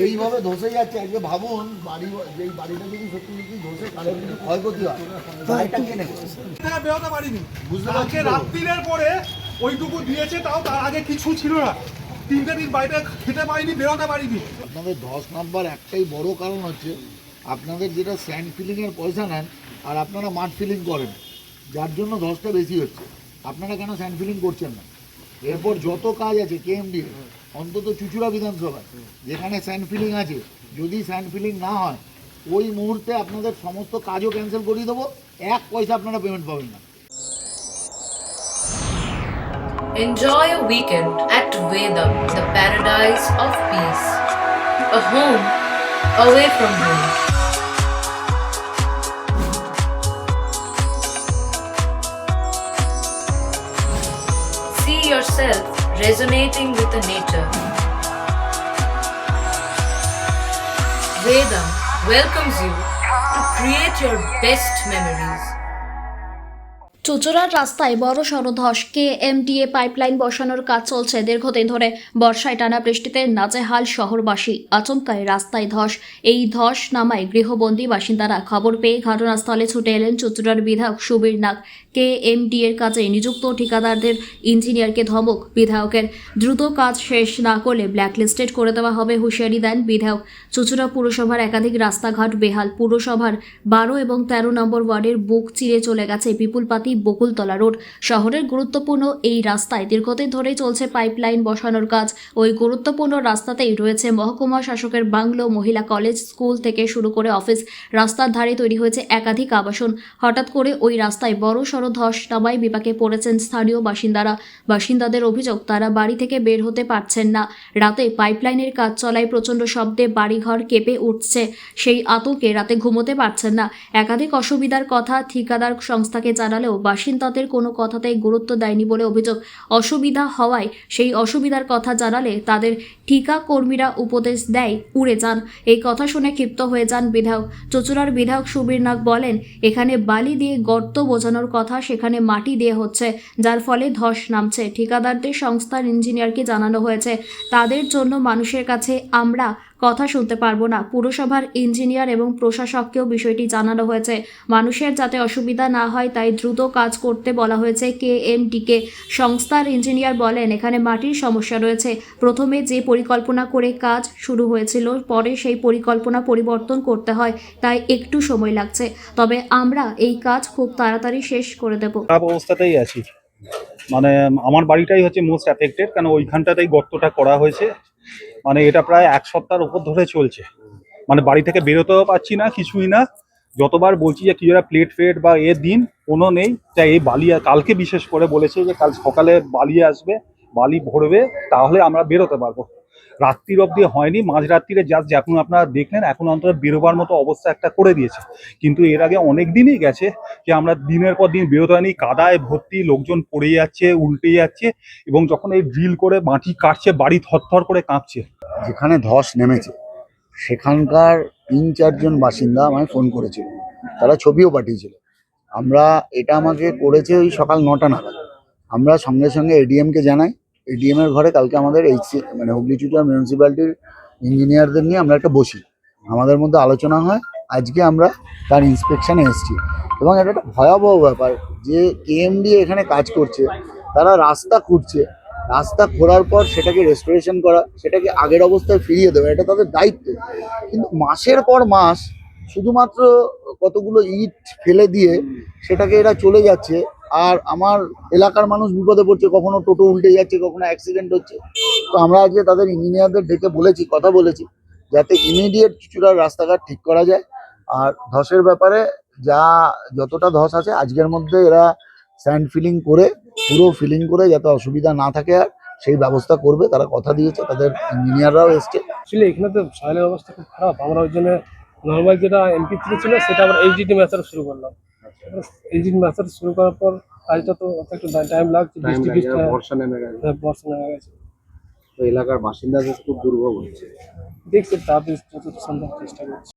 এইভাবে ধসে যাচ্ছে। আজকে ভাবুন বাড়ি, যেই বাড়িটা যদি সত্যি সত্যি ধসে তাহলে কিন্তু ক্ষয়ক্ষতি হয়। বাড়িটা কেনে বেরোতে পারিনি, বুঝতে আজকে পারছি। রাত্রির পরে ওইটুকু দিয়েছে, তাও তার আগে কিছু ছিল না। 3টে দিন বাইরে খেতে পারিনি, বেরোতে পারিনি। আপনাদের ধস নামবার একটাই বড় কারণ হচ্ছে আপনাদের যেটা স্যান্ড ফিলিংয়ের পয়সা নেন আর আপনারা মাঠ ফিলিং করেন, যার জন্য ধসটা বেশি হচ্ছে। আপনারা কেন স্যান্ড ফিলিং করছেন না? এরপর যত কাজ আছে কেএমডি, অন্তত চুচুড়া বিধানসভায় যেখানে স্যান্ড ফিলিং আছে, যদি স্যান্ড ফিলিং না হয় ওই মুহূর্তে আপনাদের সমস্ত কাজও ক্যান্সেল করিয়ে দেবো, 1 পয়সা আপনারা পেমেন্ট পাবেন না। Enjoy a weekend at Vedam, the paradise of peace. A home away from home. See yourself resonating with the nature. Vedam welcomes you to create your best memories. চুচুড়ার রাস্তায় বড় সড় ধস। কেএমডিএ পাইপলাইন বসানোর কাজ চলছে দীর্ঘদিন ধরে। বর্ষায় টানা বৃষ্টিতে নাজেহাল শহরবাসী। আচমকায় রাস্তায় ধস। এই ধস নামায় গৃহবন্দী বাসিন্দারা। খবর পেয়ে ঘটনাস্থলে ছুটে এলেন চুচুড়ার বিধায়ক সুবীর নাগ। কেএমডিএর কাজে নিযুক্ত ঠিকাদারদের ইঞ্জিনিয়ারকে ধমক বিধায়কের। দ্রুত কাজ শেষ না করলে ব্ল্যাকলিস্টেড করে দেওয়া হবে হুঁশিয়ারি দেন বিধায়ক। চুচুড়া পুরসভার একাধিক রাস্তাঘাট বেহাল। পুরসভার 12 এবং 13 নম্বর ওয়ার্ডের বুক চিরে চলে গেছে পিপুলপাতি বকুলতলা রোড। শহরের গুরুত্বপূর্ণ এই রাস্তায় দীর্ঘদিন ধরেই চলছে পাইপলাইন বসানোর কাজ। ওই গুরুত্বপূর্ণ রাস্তাতেই রয়েছে মহকুমা শাসকের বাংলো, মহিলা কলেজ, স্কুল থেকে শুরু করে অফিস। রাস্তার ধারে তৈরি হয়েছে একাধিক আবাসন। হঠাৎ করে ওই রাস্তায় বড় সড় ধস নামায় বিপাকে পড়েছেন স্থানীয় বাসিন্দারা। বাসিন্দাদের অভিযোগ, তারা বাড়ি থেকে বের হতে পারছেন না। রাতে পাইপলাইনের কাজ চলায় প্রচণ্ড শব্দে বাড়িঘর কেঁপে উঠছে। সেই আতঙ্কে রাতে ঘুমোতে পারছেন না। একাধিক অসুবিধার কথা ঠিকাদার সংস্থাকে জানালেও বাসিন্দাদের কোনো কথাতেই গুরুত্ব দেয়নি বলে অভিযোগ। অসুবিধা হওয়ায় সেই অসুবিধার কথা জানালে তাদের ঠিকা কর্মীরা উপদেশ দেয় উড়ে যান। এই কথা শুনে ক্ষিপ্ত হয়ে যান বিধায়ক। চুচুড়ার বিধায়ক সুবীর নাগ বলেন, এখানে বালি দিয়ে গর্ত বোঝানোর কথা, সেখানে মাটি দিয়ে হচ্ছে, যার ফলে ধস নামছে। ঠিকাদারদের সংস্থার ইঞ্জিনিয়ারকে জানানো হয়েছে, তাদের জন্য মানুষের কাছে আমরা কথা শুনতে পারবো না। পুরসভার ইঞ্জিনিয়ার এবং প্রশাসককেও বিষয়টি জানানো হয়েছে। মানুষের যাতে অসুবিধা না হয় তাই দ্রুত কাজ করতে বলা হয়েছে কেএমডিকে। সংস্থার ইঞ্জিনিয়ার বলেন, এখানে মাটির সমস্যা রয়েছে। প্রথমে যে পরিকল্পনা করে কাজ শুরু হয়েছিল, পরে সেই পরিকল্পনা পরিবর্তন করতে হয়, তাই একটু সময় লাগছে। তবে আমরা এই কাজ খুব তাড়াতাড়ি শেষ করে দেব। খারাপ অবস্থাতেই আছি, মানে আমার বাড়িটাই হচ্ছে মোস্ট অ্যাফেক্টেড, কারণ ওইখানটাতেই গর্তটা করা হয়েছে। মানে এটা প্রায় 1 সপ্তাহের উপর ধরে চলছে। মানে বাড়ি থেকে বেরোতেও পারছি না, কিছুই না। যতবার বলছি যে কি প্লেট ফেট বা দিন, কোনো নেই। তাই এই বালি কালকে বিশেষ করে বলেছে যে কাল সকালে বালি আসবে, বালি ভরবে, তাহলে আমরা বেরোতে পারবো। রাত্রির অবধি হয়নি, মাঝরাত্রিরে জাস্ট এখন আপনারা দেখলেন, এখন অন্তত বেরোবার মতো অবস্থা একটা করে দিয়েছে। কিন্তু এর আগে অনেক দিনই গেছে যে আমরা দিনের পর দিন বেরোতে হয়নি। কাদায় ভর্তি, লোকজন পড়ে যাচ্ছে, উল্টে যাচ্ছে, এবং যখন এই ড্রিল করে মাটি কাটছে বাড়ি থরথর করে কাঁপছে। যেখানে ধস নেমেছে সেখানকার 3-4 জন বাসিন্দা আমায় ফোন করেছিল, তারা ছবিও পাঠিয়েছিল। এটা আমাকে করেছে ওই সকাল 9টা নাগাদ। আমরা সঙ্গে সঙ্গে এডিএমকে জানাই। এডিএম এর ঘরে কালকে আমাদের মানে হুগলি চুচুড়া মিউনিসিপ্যালিটির ইঞ্জিনিয়ারদের নিয়ে আমরা একটা বসি, আমাদের মধ্যে আলোচনা হয়। আজকে আমরা তার ইন্সপেকশনে এসেছি, এবং এটা একটা ভয়াবহ ব্যাপার যে কেএমডি এখানে কাজ করছে, তারা রাস্তা খুঁড়ছে, রাস্তা খোঁড়ার পর সেটাকে রেস্টোরেশন করা, সেটাকে আগের অবস্থায় ফিরিয়ে দেওয়া, এটা তাদের দায়িত্ব। কিন্তু মাসের পর মাস শুধুমাত্র কতগুলো ইট ফেলে দিয়ে সেটাকে এরা চলে যাচ্ছে, আর আমার এলাকার মানুষ বিপদে পড়ছে। কখনো টোটো উল্টে যাচ্ছে, কখনো অ্যাক্সিডেন্ট হচ্ছে। তো আমরা আজকে তাদের ইঞ্জিনিয়ারদের ডেকে কথা বলেছি যাতে ইমিডিয়েট চুচুড়ার রাস্তাঘাট ঠিক করা যায়। আর ধসের ব্যাপারে যতটা ধস আছে আজকের মধ্যে এরা স্যান্ড ফিলিং করে, পুরো ফিলিং করে যাতে অসুবিধা না থাকে, আর সেই ব্যবস্থা করবে। তারা কথা দিয়েছে, তাদের ইঞ্জিনিয়াররাও এসছে। অ্যাকচুয়ালি এখানে তো সয়েলের অবস্থা খুব খারাপ। আমরা ওই জন্য নর্মাল যেটা MP3 ছিল সেটা আবার এইচডিটি মেথড শুরু করলাম। এইচডিটি মেথড শুরু করার পর কাজটা তো একটু টাইম লাগছে। বর্ষা নেমে গেছে। বর্ষা নেমে গেছে, তো এলাকার বাসিন্দাদের খুব দুর্ভোগ হচ্ছে। দেখছি তাদের যতটা সম্ভব চেষ্টা করছি।